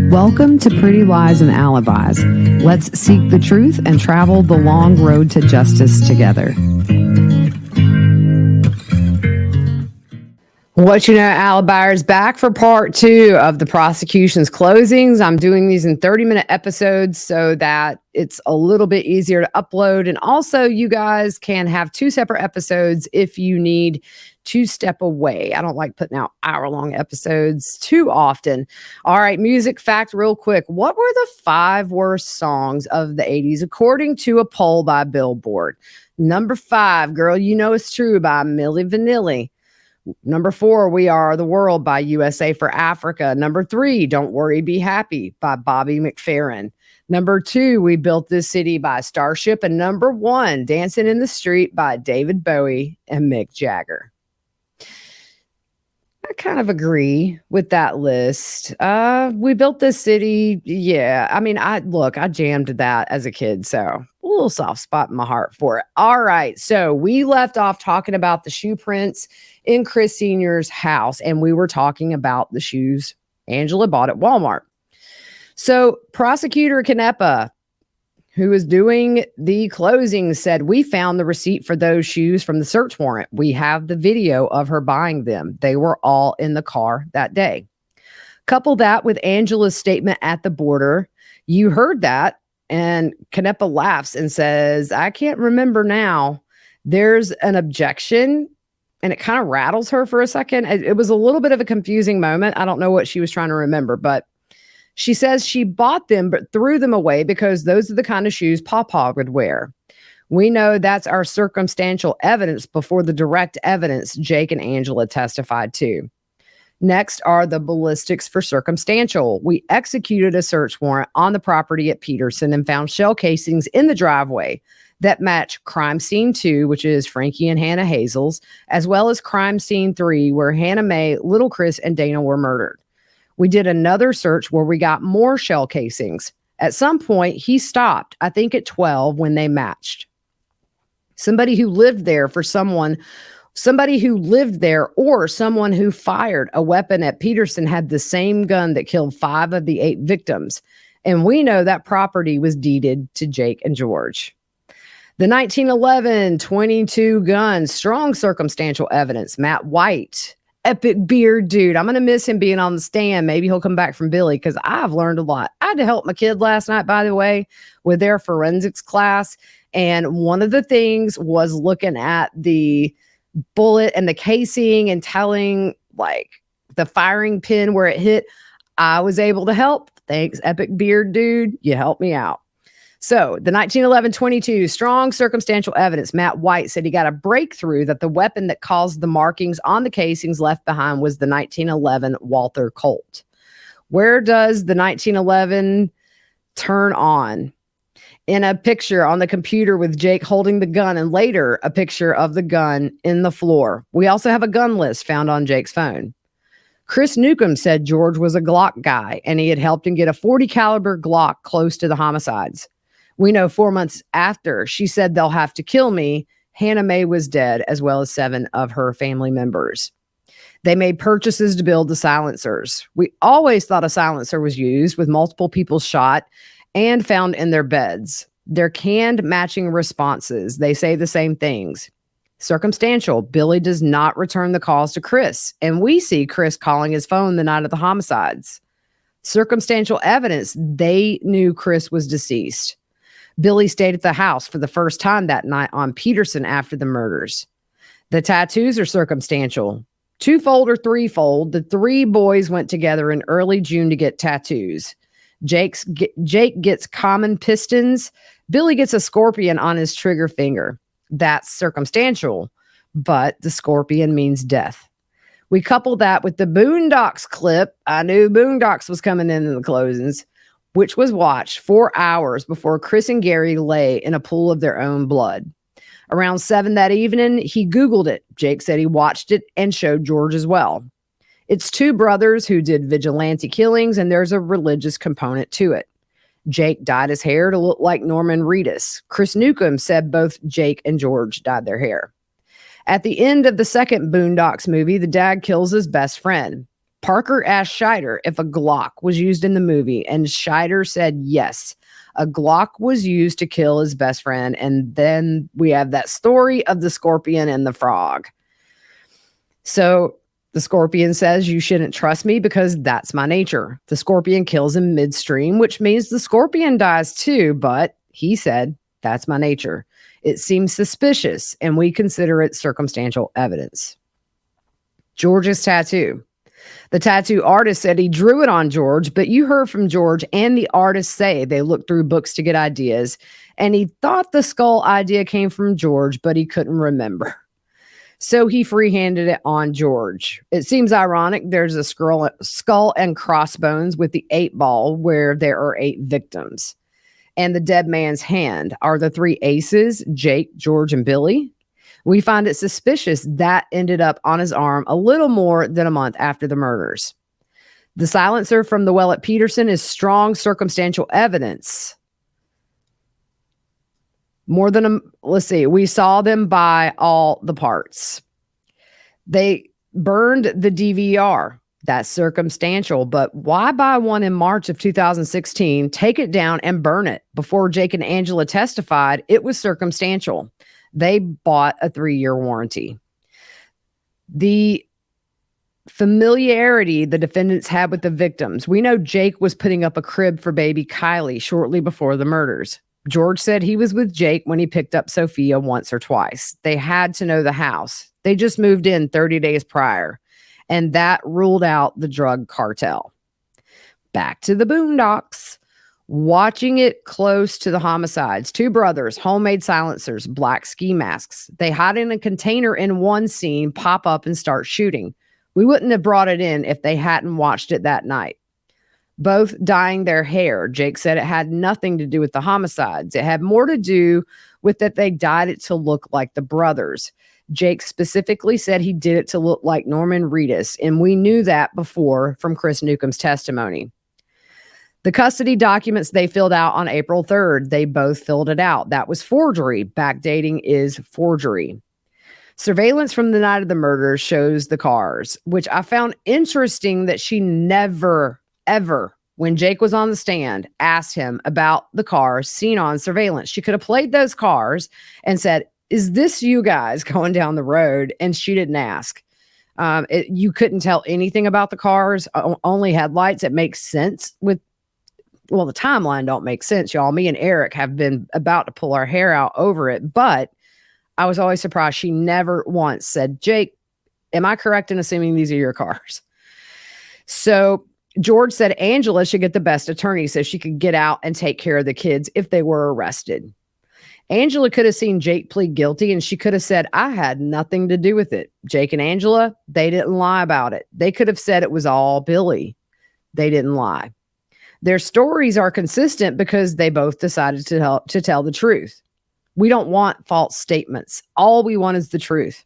Welcome to Pretty Lies and Alibis. Let's seek the truth and travel the long road to justice together. What you know, Alibi is back for part 2 of the prosecution's closings. I'm doing these in 30-minute episodes so that it's a little bit easier to upload. And also, you guys can have 2 separate episodes if you need to step away. I don't like putting out hour-long episodes too often. All right, music fact real quick. What were the 5 worst songs of the 80s according to a poll by Billboard? Number 5, Girl You Know It's True by Milli Vanilli. Number 4, We Are the World by USA for Africa. Number 3, Don't Worry, Be Happy by Bobby McFerrin. Number 2, We Built This City by Starship. And number 1, Dancing in the Street by David Bowie and Mick Jagger. I kind of agree with that list. We Built This City. Yeah. I mean, I jammed that as a kid, so a little soft spot in my heart for it. All right. So we left off talking about the shoe prints in Chris Sr.'s house, and we were talking about the shoes Angela bought at Walmart. So prosecutor Canepa, who was doing the closing, said, we found the receipt for those shoes from the search warrant. We have the video of her buying them. They were all in the car that day. Couple that with Angela's statement at the border. You heard that. And Canepa laughs and says, I can't remember now. There's an objection. And it kind of rattles her for a second. It was a little bit of a confusing moment. I don't know what she was trying to remember, but she says she bought them but threw them away because those are the kind of shoes Pawpaw would wear. We know that's our circumstantial evidence before the direct evidence Jake and Angela testified to. Next are the ballistics for circumstantial. We executed a search warrant on the property at Peterson and found shell casings in the driveway that match crime scene 2, which is Frankie and Hannah Hazel's, as well as crime scene 3, where Hannah Mae, Little Chris, and Dana were murdered. We did another search where we got more shell casings. At some point, he stopped, I think at 12, when they matched. Somebody who lived there or someone who fired a weapon at Peterson had the same gun that killed 5 of the 8 victims. And we know that property was deeded to Jake and George. The 1911 .22 gun, strong circumstantial evidence. Matt White, epic beard dude. I'm going to miss him being on the stand. Maybe he'll come back from Billy because I've learned a lot. I had to help my kid last night, by the way, with their forensics class. And one of the things was looking at the bullet and the casing and telling like the firing pin where it hit. I was able to help. Thanks, epic beard dude. You helped me out. So the 1911 .22, strong circumstantial evidence. Matt White said he got a breakthrough that the weapon that caused the markings on the casings left behind was the 1911 Walther Colt. Where does the 1911 turn on? In a picture on the computer with Jake holding the gun, and later a picture of the gun in the floor. We also have a gun list found on Jake's phone. Chris Newcomb said George was a Glock guy and he had helped him get a .40 caliber Glock close to the homicides. We know 4 months after she said they'll have to kill me, Hannah Mae was dead, as well as 7 of her family members. They made purchases to build the silencers. We always thought a silencer was used with multiple people shot and found in their beds. They're canned matching responses. They say the same things. Circumstantial. Billy does not return the calls to Chris, and we see Chris calling his phone the night of the homicides. Circumstantial evidence. They knew Chris was deceased. Billy stayed at the house for the first time that night on Peterson after the murders. The tattoos are circumstantial. 2-fold or 3-fold. The 3 boys went together in early June to get tattoos. Jake gets common pistons. Billy gets a scorpion on his trigger finger. That's circumstantial, but the scorpion means death. We couple that with the Boondocks clip. I knew Boondocks was coming in the closings, which was watched 4 hours before Chris and Gary lay in a pool of their own blood. Around 7 that evening, he Googled it. Jake said he watched it and showed George as well. It's 2 brothers who did vigilante killings, and there's a religious component to it. Jake dyed his hair to look like Norman Reedus. Chris Newcomb said both Jake and George dyed their hair. At the end of the second Boondocks movie, the dad kills his best friend. Parker asked Scheider if a Glock was used in the movie, and Scheider said yes. A Glock was used to kill his best friend, and then we have that story of the scorpion and the frog. So the scorpion says, you shouldn't trust me because that's my nature. The scorpion kills him midstream, which means the scorpion dies too, but he said, that's my nature. It seems suspicious, and we consider it circumstantial evidence. George's tattoo. The tattoo artist said he drew it on George, but you heard from George and the artist say they looked through books to get ideas, and he thought the skull idea came from George, but he couldn't remember. So he free-handed it on George. It seems ironic. There's a skull and crossbones with the 8 ball where there are 8 victims. And the dead man's hand are the 3 aces, Jake, George, and Billy. We find it suspicious that ended up on his arm a little more than a month after the murders. The silencer from the well at Peterson is strong circumstantial evidence. We saw them buy all the parts. They burned the DVR. That's circumstantial, but why buy one in March of 2016, take it down and burn it? Before Jake and Angela testified, it was circumstantial. They bought a 3-year warranty. The familiarity the defendants had with the victims. We know Jake was putting up a crib for baby Kylie shortly before the murders. George said he was with Jake when he picked up Sophia once or twice. They had to know the house. They just moved in 30 days prior, and that ruled out the drug cartel. Back to the Boondocks. Watching it close to the homicides. 2 brothers, homemade silencers, black ski masks. They hide in a container in one scene, pop up and start shooting. We wouldn't have brought it in if they hadn't watched it that night. Both dyeing their hair. Jake said it had nothing to do with the homicides. It had more to do with that they dyed it to look like the brothers. Jake specifically said he did it to look like Norman Reedus, and we knew that before from Chris Newcomb's testimony. The custody documents they filled out on April 3rd, they both filled it out. That was forgery. Backdating is forgery. Surveillance from the night of the murders shows the cars, which I found interesting that she never, ever, when Jake was on the stand, asked him about the cars seen on surveillance. She could have played those cars and said, is this you guys going down the road? And she didn't ask. You couldn't tell anything about the cars, only headlights. It makes sense with, well, the timeline don't make sense, y'all. Me and Eric have been about to pull our hair out over it, but I was always surprised she never once said, Jake, am I correct in assuming these are your cars? So George said Angela should get the best attorney so she could get out and take care of the kids if they were arrested. Angela could have seen Jake plead guilty and she could have said, I had nothing to do with it. Jake and Angela, they didn't lie about it. They could have said it was all Billy. They didn't lie. Their stories are consistent because they both decided to tell the truth. We don't want false statements. All we want is the truth.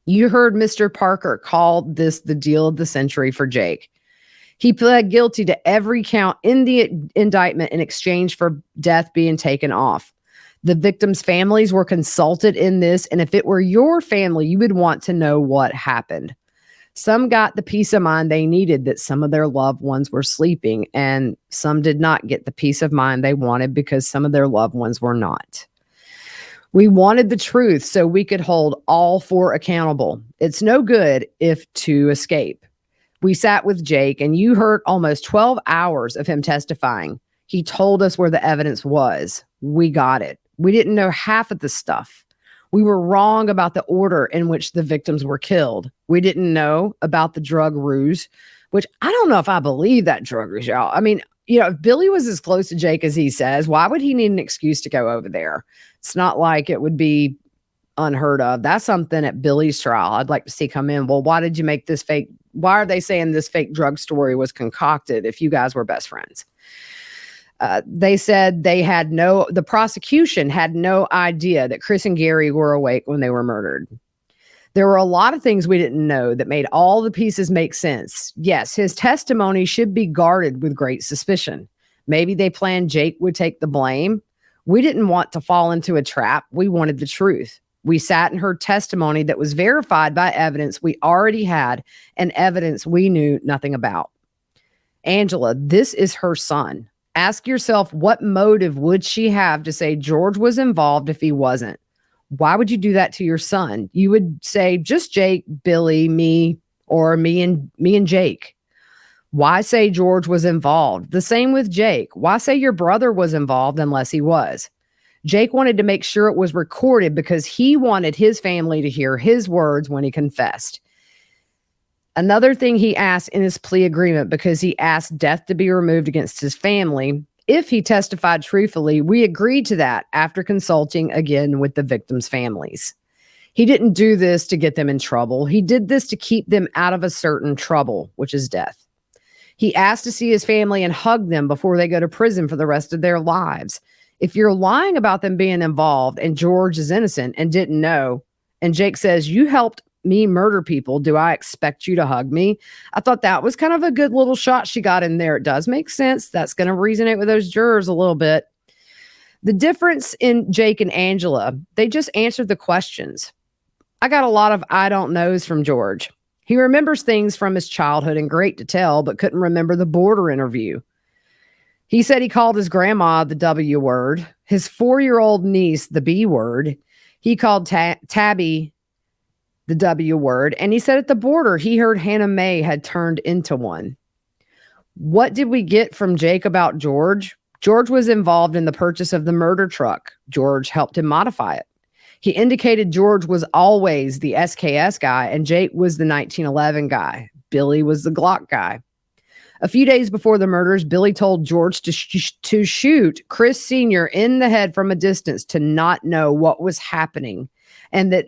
You heard Mr. Parker call this the deal of the century for Jake. He pled guilty to every count in the indictment in exchange for death being taken off. The victims' families were consulted in this, and if it were your family, you would want to know what happened. Some got the peace of mind they needed that some of their loved ones were sleeping, and some did not get the peace of mind they wanted because some of their loved ones were not. We wanted the truth so we could hold all 4 accountable. It's no good if 2 escape. We sat with Jake, and you heard almost 12 hours of him testifying. He told us where the evidence was. We got it. We didn't know half of the stuff. We were wrong about the order in which the victims were killed. We didn't know about the drug ruse, which I don't know if I believe that drug ruse, y'all. I mean, if Billy was as close to Jake as he says, why would he need an excuse to go over there? It's not like it would be unheard of. That's something at Billy's trial I'd like to see come in. Well, why did you make this fake? Why are they saying this fake drug story was concocted if you guys were best friends? They said the prosecution had no idea that Chris and Gary were awake when they were murdered. There were a lot of things we didn't know that made all the pieces make sense. Yes, his testimony should be guarded with great suspicion. Maybe they planned Jake would take the blame. We didn't want to fall into a trap. We wanted the truth. We sat and heard testimony that was verified by evidence we already had and evidence we knew nothing about. Angela, this is her son. Ask yourself, what motive would she have to say George was involved if he wasn't? Why would you do that to your son? You would say just Jake, Billy, me, or me and Jake. Why say George was involved? The same with Jake. Why say your brother was involved unless he was? Jake wanted to make sure it was recorded because he wanted his family to hear his words when he confessed. Another thing he asked in his plea agreement, because he asked death to be removed against his family, if he testified truthfully, we agreed to that after consulting again with the victims' families. He didn't do this to get them in trouble. He did this to keep them out of a certain trouble, which is death. He asked to see his family and hug them before they go to prison for the rest of their lives. If you're lying about them being involved and George is innocent and didn't know, and Jake says, you helped me murder people, do I expect you to hug me? I thought that was kind of a good little shot she got in there. It does make sense. That's going to resonate with those jurors a little bit. The difference in Jake and Angela, they just answered the questions. I got a lot of I don't knows from George. He remembers things from his childhood and great to tell, but couldn't remember the border interview. He said he called his grandma the W word, his 4-year-old niece the B word. He called Tabby the W word, and he said at the border he heard Hannah Mae had turned into one. What did we get from Jake about George? George was involved in the purchase of the murder truck. George helped him modify it. He indicated George was always the SKS guy and Jake was the 1911 guy. Billy was the Glock guy. A few days before the murders, Billy told George to shoot Chris Sr. in the head from a distance to not know what was happening, and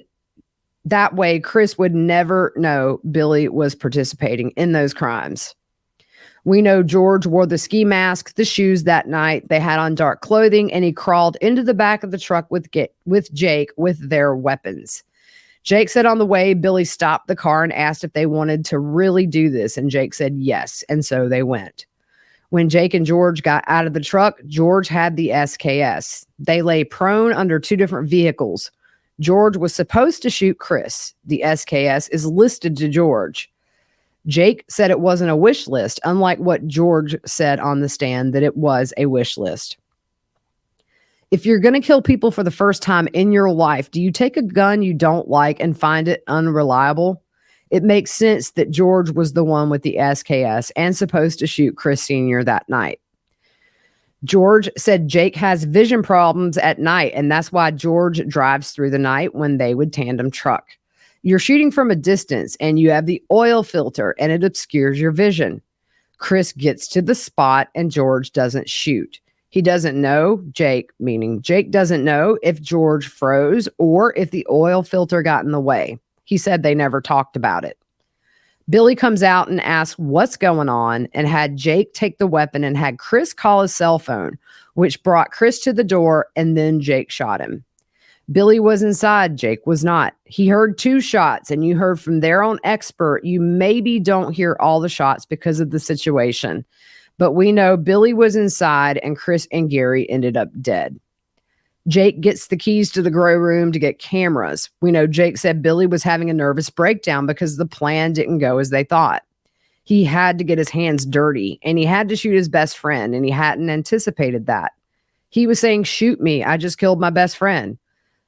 that way Chris would never know Billy was participating in those crimes. We know George wore the ski mask, the shoes that night. They had on dark clothing, and he crawled into the back of the truck with Jake with their weapons. Jake said on the way, Billy stopped the car and asked if they wanted to really do this, and Jake said yes, and so they went. When Jake and George got out of the truck, George had the SKS. They lay prone under 2 different vehicles. George was supposed to shoot Chris. The SKS is listed to George. Jake said it wasn't a wish list, unlike what George said on the stand, that it was a wish list. If you're going to kill people for the first time in your life, do you take a gun you don't like and find it unreliable? It makes sense that George was the one with the SKS and supposed to shoot Chris Sr. that night. George said Jake has vision problems at night, and that's why George drives through the night when they would tandem truck. You're shooting from a distance, and you have the oil filter, and it obscures your vision. Chris gets to the spot, and George doesn't shoot. He doesn't know, Jake, meaning Jake doesn't know if George froze or if the oil filter got in the way. He said they never talked about it. Billy comes out and asks what's going on and had Jake take the weapon and had Chris call his cell phone, which brought Chris to the door, and then Jake shot him. Billy was inside. Jake was not. He heard 2 shots, and you heard from their own expert, you maybe don't hear all the shots because of the situation. But we know Billy was inside, and Chris and Gary ended up dead. Jake gets the keys to the grow room to get cameras. We know Jake said Billy was having a nervous breakdown because the plan didn't go as they thought. He had to get his hands dirty, and he had to shoot his best friend, and he hadn't anticipated that. He was saying, shoot me, I just killed my best friend.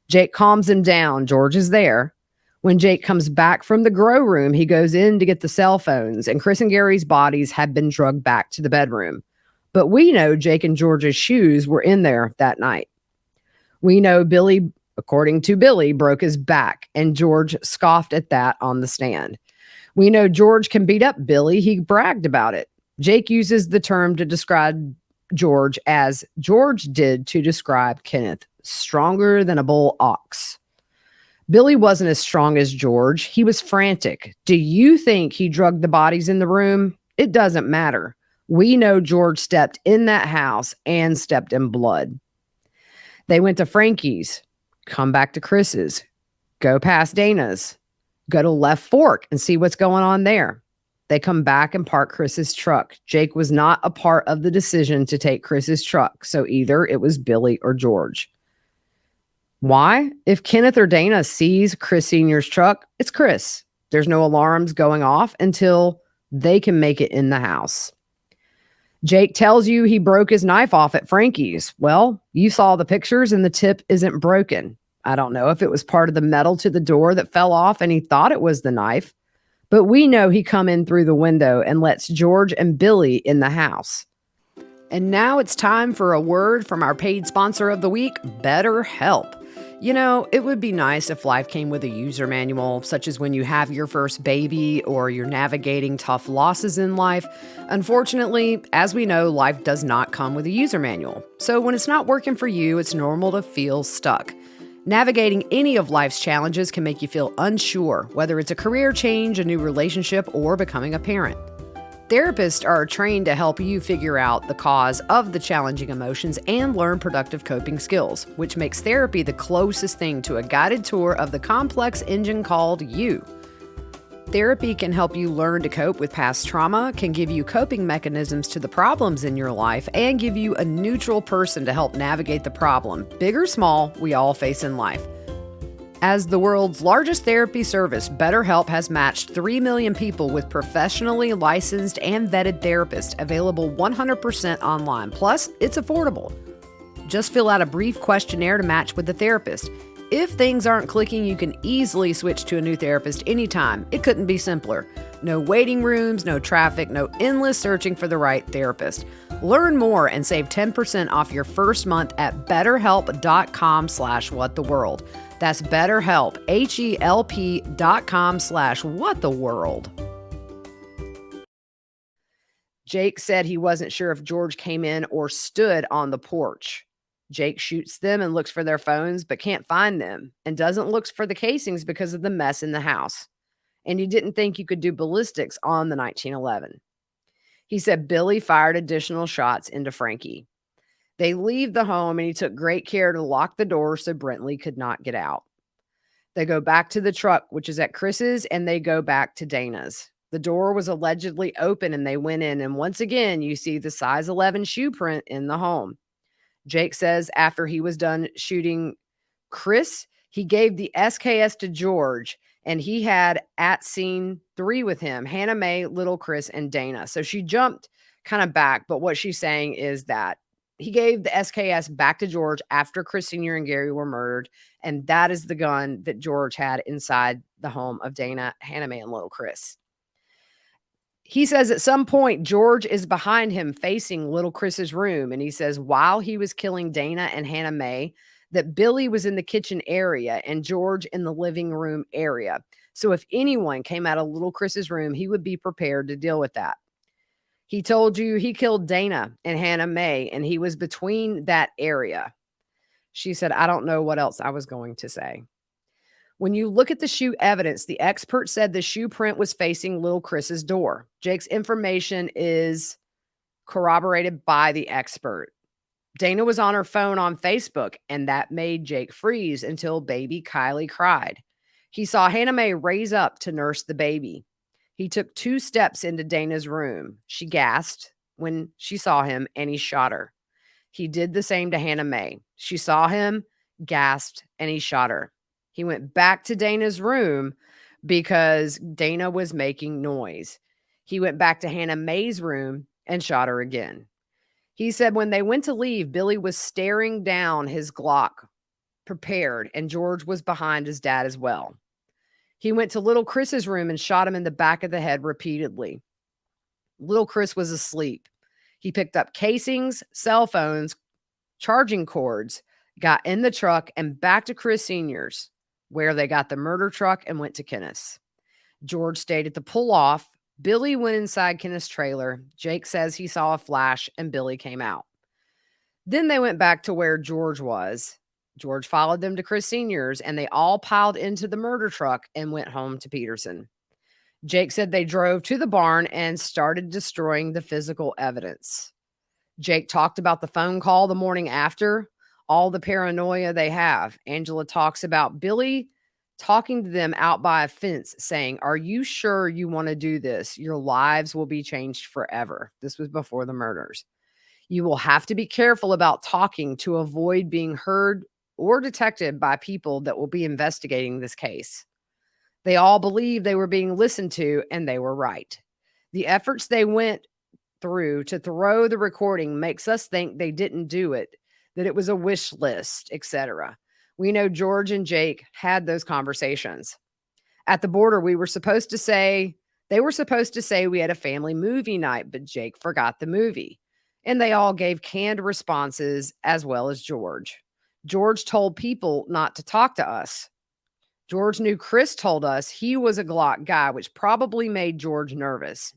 Jake calms him down. George is there. When Jake comes back from the grow room, he goes in to get the cell phones, and Chris and Gary's bodies had been drugged back to the bedroom. But we know Jake and George's shoes were in there that night. We know Billy, according to Billy, broke his back, and George scoffed at that on the stand. We know George can beat up Billy. He bragged about it. Jake uses the term to describe George as George did to describe Kenneth, stronger than a bull ox. Billy wasn't as strong as George. He was frantic. Do you think he drugged the bodies in the room? It doesn't matter. We know George stepped in that house and stepped in blood. They went to Frankie's, come back to Chris's, go past Dana's, go to Left Fork and see what's going on there. They come back and park Chris's truck. Jake was not a part of the decision to take Chris's truck, so either it was Billy or George. Why? If Kenneth or Dana sees Chris Sr.'s truck, it's Chris. There's no alarms going off until they can make it in the house. Jake tells you he broke his knife off at Frankie's. Well, you saw the pictures and the tip isn't broken. I don't know if it was part of the metal to the door that fell off and he thought it was the knife, but we know he come in through the window and lets George and Billy in the house. And now it's time for a word from our paid sponsor of the week, BetterHelp. You know, it would be nice if life came with a user manual, such as when you have your first baby or you're navigating tough losses in life. Unfortunately, as we know, life does not come with a user manual. So when it's not working for you, it's normal to feel stuck. Navigating any of life's challenges can make you feel unsure, whether it's a career change, a new relationship, or becoming a parent. Therapists are trained to help you figure out the cause of the challenging emotions and learn productive coping skills, which makes therapy the closest thing to a guided tour of the complex engine called you. Therapy can help you learn to cope with past trauma, can give you coping mechanisms to the problems in your life, and give you a neutral person to help navigate the problem, big or small, we all face in life. As the world's largest therapy service, BetterHelp has matched 3 million people with professionally licensed and vetted therapists, available 100% online. Plus, it's affordable. Just fill out a brief questionnaire to match with the therapist. If things aren't clicking, you can easily switch to a new therapist anytime. It couldn't be simpler. No waiting rooms, no traffic, no endless searching for the right therapist. Learn more and save 10% off your first month at betterhelp.com/whattheworld. That's BetterHelp, HELP.com/whattheworld. Jake said he wasn't sure if George came in or stood on the porch. Jake shoots them and looks for their phones, but can't find them, and doesn't look for the casings because of the mess in the house. And he didn't think you could do ballistics on the 1911. He said Billy fired additional shots into Frankie. They leave the home, and he took great care to lock the door so Brentley could not get out. They go back to the truck, which is at Chris's, and they go back to Dana's. The door was allegedly open, and they went in, and once again, you see the size 11 shoe print in the home. Jake says after he was done shooting Chris, he gave the SKS to George, and he had at scene 3 with him, Hannah Mae, Little Chris, and Dana. So she jumped kind of back, but what she's saying is that he gave the SKS back to George after Chris Sr. and Gary were murdered, and that is the gun that George had inside the home of Dana, Hannah Mae, and Little Chris. He says at some point, George is behind him facing Little Chris's room, and he says while he was killing Dana and Hannah Mae, that Billy was in the kitchen area and George in the living room area. So if anyone came out of Little Chris's room, he would be prepared to deal with that. He told you he killed Dana and Hannah Mae, and he was between that area. She said, I don't know what else I was going to say. When you look at the shoe evidence, the expert said the shoe print was facing Little Chris's door. Jake's information is corroborated by the expert. Dana was on her phone on Facebook, and that made Jake freeze until baby Kylie cried. He saw Hannah Mae raise up to nurse the baby. He took 2 steps into Dana's room. She gasped when she saw him, and he shot her. He did the same to Hannah Mae. She saw him, gasped, and he shot her. He went back to Dana's room because Dana was making noise. He went back to Hannah Mae's room and shot her again. He said when they went to leave, Billy was staring down his Glock, prepared, and George was behind his dad as well. He went to Little Chris's room and shot him in the back of the head repeatedly. Little Chris was asleep. He picked up casings, cell phones, charging cords, got in the truck and back to Chris Sr.'s, where they got the murder truck and went to Kenneth's. George stayed at the pull-off. Billy went inside Kenneth's trailer. Jake says he saw a flash and Billy came out. Then they went back to where George was. George followed them to Chris Sr.'s, and they all piled into the murder truck and went home to Peterson. Jake said they drove to the barn and started destroying the physical evidence. Jake talked about the phone call the morning after, all the paranoia they have. Angela talks about Billy talking to them out by a fence saying, are you sure you want to do this? Your lives will be changed forever. This was before the murders. You will have to be careful about talking to avoid being heard or detected by people that will be investigating this case. They all believed they were being listened to, and they were right. The efforts they went through to throw the recording makes us think they didn't do it, that it was a wish list, etc. We know George and Jake had those conversations. At the border, they were supposed to say we had a family movie night, but Jake forgot the movie. And they all gave canned responses, as well as George. George told people not to talk to us. George knew Chris told us he was a Glock guy, which probably made George nervous.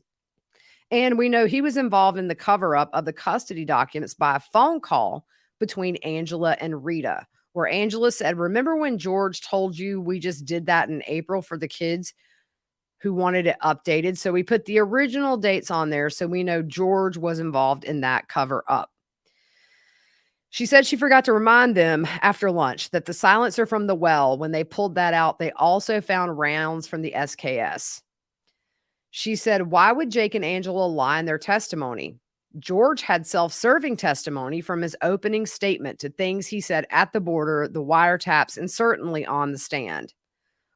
And we know he was involved in the cover-up of the custody documents by a phone call between Angela and Rita, where Angela said, remember when George told you we just did that in April for the kids who wanted it updated? So we put the original dates on there, so we know George was involved in that cover-up. She said she forgot to remind them after lunch that the silencer from the well, when they pulled that out, they also found rounds from the SKS. She said, why would Jake and Angela lie in their testimony? George had self-serving testimony from his opening statement to things he said at the border, the wiretaps, and certainly on the stand.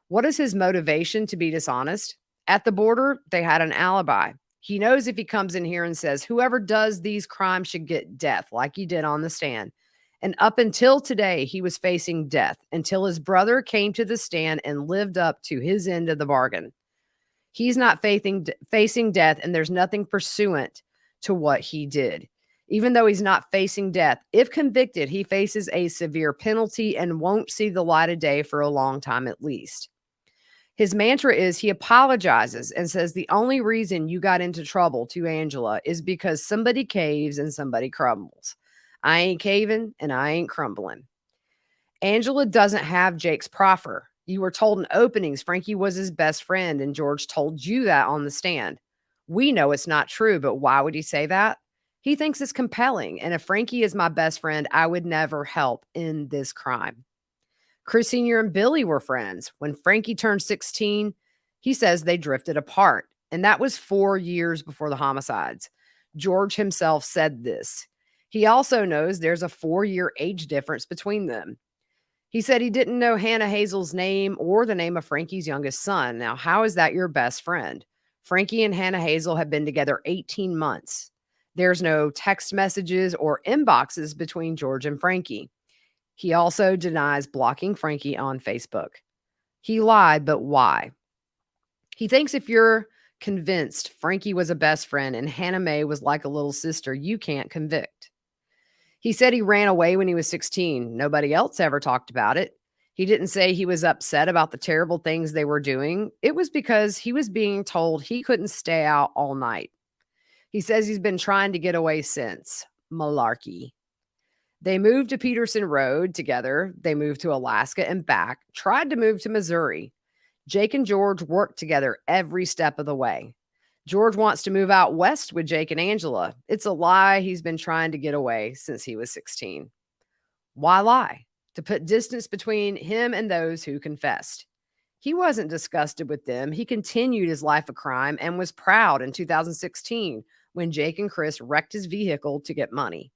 What is his motivation to be dishonest? At the border, they had an alibi. He knows if he comes in here and says, whoever does these crimes should get death, like he did on the stand. And up until today, he was facing death until his brother came to the stand and lived up to his end of the bargain. He's not facing death, and there's nothing pursuant to what he did. Even though he's not facing death, if convicted, he faces a severe penalty and won't see the light of day for a long time at least. His mantra is he apologizes and says the only reason you got into trouble to Angela is because somebody caves and somebody crumbles. I ain't caving and I ain't crumbling. Angela doesn't have Jake's proffer. You were told in openings Frankie was his best friend, and George told you that on the stand. We know it's not true, but why would he say that? He thinks it's compelling, and if Frankie is my best friend, I would never help in this crime. Chris Sr. and Billy were friends. When Frankie turned 16, he says they drifted apart, and that was 4 years before the homicides. George himself said this. He also knows there's a 4-year age difference between them. He said he didn't know Hannah Hazel's name or the name of Frankie's youngest son. Now, how is that your best friend? Frankie and Hannah Hazel have been together 18 months. There's no text messages or inboxes between George and Frankie. He also denies blocking Frankie on Facebook. He lied, but why? He thinks if you're convinced Frankie was a best friend and Hannah Mae was like a little sister, you can't convict. He said he ran away when he was 16. Nobody else ever talked about it. He didn't say he was upset about the terrible things they were doing. It was because he was being told he couldn't stay out all night. He says he's been trying to get away since. Malarkey. They moved to Peterson Road together. They moved to Alaska and back, tried to move to Missouri. Jake and George worked together every step of the way. George wants to move out west with Jake and Angela. It's a lie. He's been trying to get away since he was 16. Why lie? To put distance between him and those who confessed. He wasn't disgusted with them. He continued his life of crime and was proud in 2016 when Jake and Chris wrecked his vehicle to get money.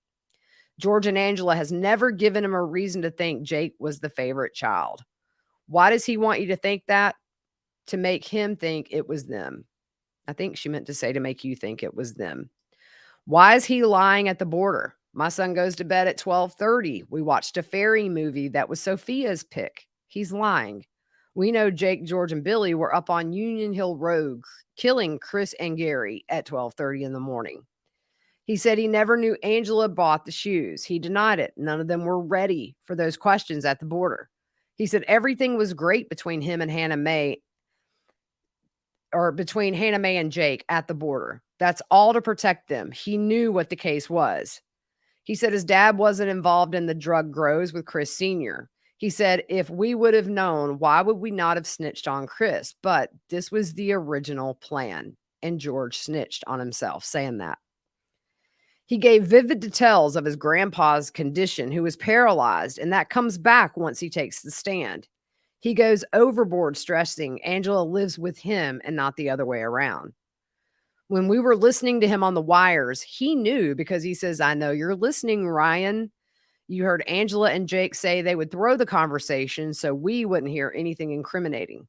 George and Angela has never given him a reason to think Jake was the favorite child. Why does he want you to think that? To make him think it was them. I think she meant to say to make you think it was them. Why is he lying at the border? My son goes to bed at 12:30. We watched a fairy movie that was Sophia's pick. He's lying. We know Jake, George, and Billy were up on Union Hill Road killing Chris and Gary at 12:30 in the morning. He said he never knew Angela bought the shoes. He denied it. None of them were ready for those questions at the border. He said everything was great between him and Hannah Mae, or between Hannah Mae and Jake at the border. That's all to protect them. He knew what the case was. He said his dad wasn't involved in the drug grows with Chris Sr. He said, if we would have known, why would we not have snitched on Chris? But this was the original plan. And George snitched on himself, saying that. He gave vivid details of his grandpa's condition, who was paralyzed, and that comes back once he takes the stand. He goes overboard, stressing Angela lives with him and not the other way around. When we were listening to him on the wires, he knew, because he says, I know you're listening, Ryan. You heard Angela and Jake say they would throw the conversation so we wouldn't hear anything incriminating.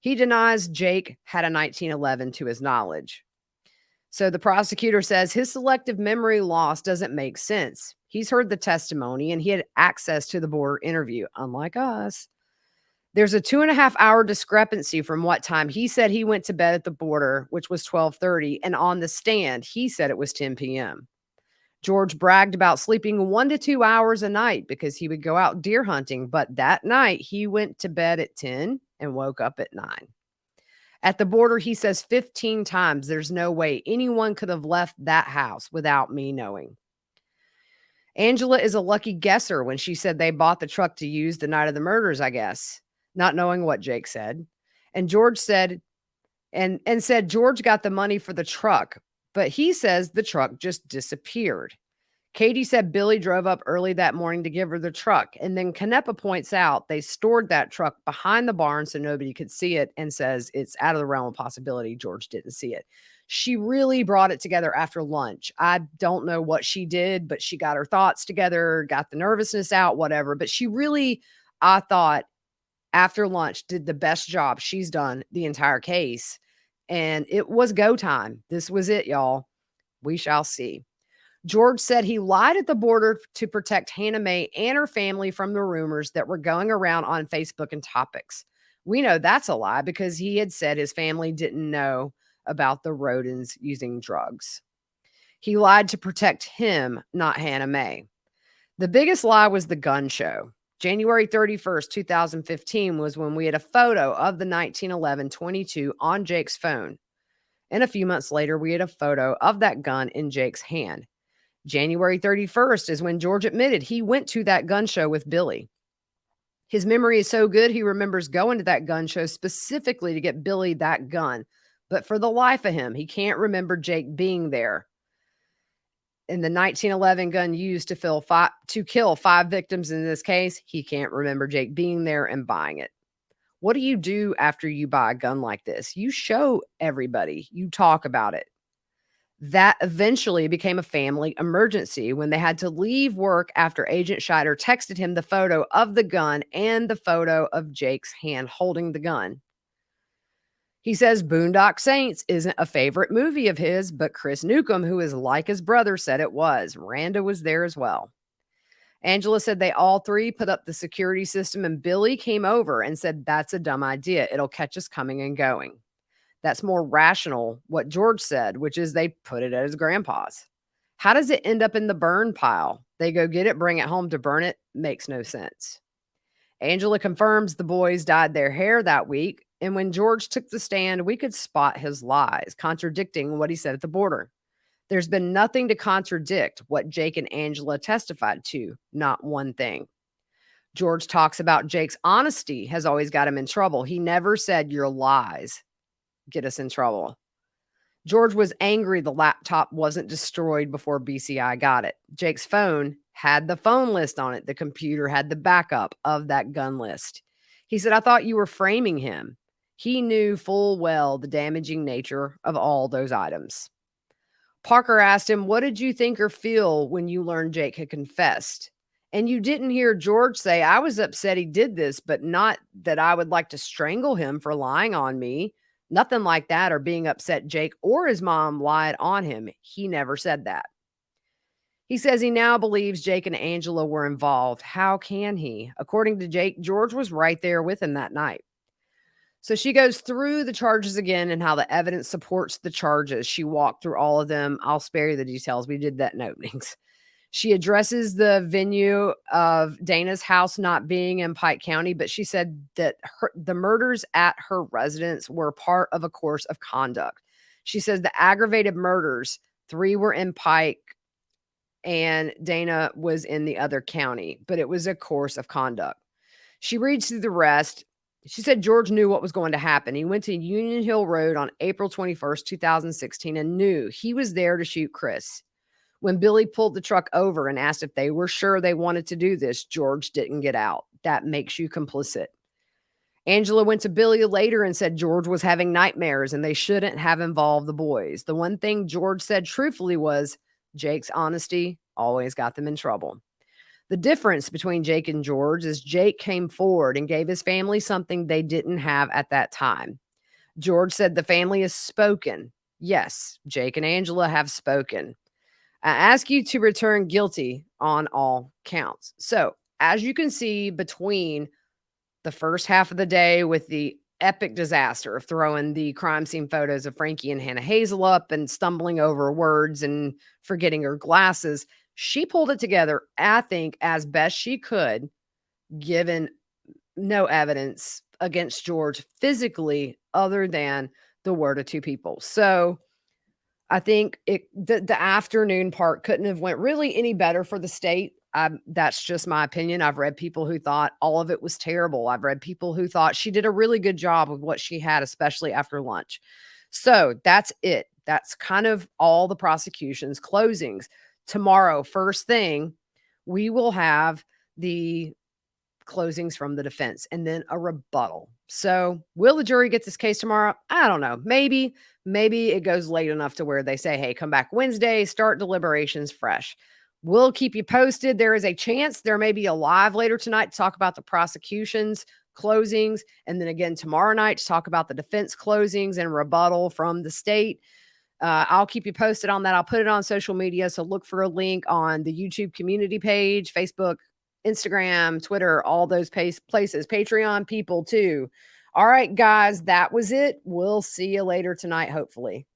He denies Jake had a 1911 to his knowledge. So the prosecutor says his selective memory loss doesn't make sense. He's heard the testimony and he had access to the border interview, unlike us. There's a 2.5-hour discrepancy from what time he said he went to bed at the border, which was 12:30, and on the stand, he said it was 10 p.m. George bragged about sleeping 1 to 2 hours a night because he would go out deer hunting, but that night he went to bed at 10 and woke up at 9. At the border, he says 15 times, there's no way anyone could have left that house without me knowing. Angela is a lucky guesser when she said they bought the truck to use the night of the murders, I guess, not knowing what Jake said. And George said, and said George got the money for the truck, but he says the truck just disappeared. Katie said Billy drove up early that morning to give her the truck. And then Canepa points out they stored that truck behind the barn so nobody could see it, and says it's out of the realm of possibility George didn't see it. She really brought it together after lunch. I don't know what she did, but she got her thoughts together, got the nervousness out, whatever. But she really, I thought, after lunch, did the best job she's done the entire case. And it was go time. This was it, y'all. We shall see. George said he lied at the border to protect Hannah Mae and her family from the rumors that were going around on Facebook and topics. We know that's a lie because he had said his family didn't know about the Rodens using drugs. He lied to protect him, not Hannah Mae. The biggest lie was the gun show. January 31st, 2015 was when we had a photo of the 1911 .22 on Jake's phone. And a few months later, we had a photo of that gun in Jake's hand. January 31st is when George admitted he went to that gun show with Billy. His memory is so good, he remembers going to that gun show specifically to get Billy that gun. But for the life of him, he can't remember Jake being there. And the 1911 gun used to kill 5 victims in this case, he can't remember Jake being there and buying it. What do you do after you buy a gun like this? You show everybody. You talk about it. That eventually became a family emergency when they had to leave work after Agent Scheider texted him the photo of the gun and the photo of Jake's hand holding the gun. He says Boondock Saints isn't a favorite movie of his, but Chris Newcomb, who is like his brother, said it was. Randa was there as well. Angela said they all 3 put up the security system, and Billy came over and said, that's a dumb idea. It'll catch us coming and going. That's more rational, what George said, which is they put it at his grandpa's. How does it end up in the burn pile? They go get it, bring it home to burn it. Makes no sense. Angela confirms the boys dyed their hair that week, and when George took the stand, we could spot his lies, contradicting what he said at the border. There's been nothing to contradict what Jake and Angela testified to, not one thing. George talks about Jake's honesty has always got him in trouble. He never said your lies get us in trouble. George was angry the laptop wasn't destroyed before BCI got it. Jake's phone had the phone list on it. The computer had the backup of that gun list. He said, I thought you were framing him. He knew full well the damaging nature of all those items. Parker asked him, what did you think or feel when you learned Jake had confessed? And you didn't hear George say, I was upset he did this, but not that I would like to strangle him for lying on me. Nothing like that, or being upset Jake or his mom lied on him. He never said that. He says he now believes Jake and Angela were involved. How can he? According to Jake, George was right there with him that night. So she goes through the charges again and how the evidence supports the charges. She walked through all of them. I'll spare you the details. We did that in openings. She addresses the venue of Dana's house not being in Pike County, but she said that the murders at her residence were part of a course of conduct. She says the aggravated murders, 3 were in Pike and Dana was in the other county, but it was a course of conduct. She reads through the rest. She said George knew what was going to happen. He went to Union Hill Road on April 21st, 2016, and knew he was there to shoot Chris. When Billy pulled the truck over and asked if they were sure they wanted to do this, George didn't get out. That makes you complicit. Angela went to Billy later and said George was having nightmares and they shouldn't have involved the boys. The one thing George said truthfully was Jake's honesty always got them in trouble. The difference between Jake and George is Jake came forward and gave his family something they didn't have at that time. George said the family has spoken. Yes, Jake and Angela have spoken. I ask you to return guilty on all counts. So, as you can see, between the first half of the day with the epic disaster of throwing the crime scene photos of Frankie and Hannah Hazel up and stumbling over words and forgetting her glasses, she pulled it together, I think, as best she could, given no evidence against George physically other than the word of two people. So I think the afternoon part couldn't have went really any better for the state. That's just my opinion. I've read people who thought all of it was terrible. I've read people who thought she did a really good job with what she had, especially after lunch. So that's it. That's kind of all the prosecution's closings. Tomorrow, first thing, we will have the closings from the defense and then a rebuttal. So will the jury get this case tomorrow? I don't know. Maybe it goes late enough to where they say, hey, come back Wednesday, start deliberations fresh. We'll keep you posted. There is a chance there may be a live later tonight to talk about the prosecution's closings. And then again tomorrow night to talk about the defense closings and rebuttal from the state. I'll keep you posted on that. I'll put it on social media. So look for a link on the YouTube community page, Facebook, Instagram, Twitter, all those places, Patreon people too. All right, guys, that was it. We'll see you later tonight, hopefully.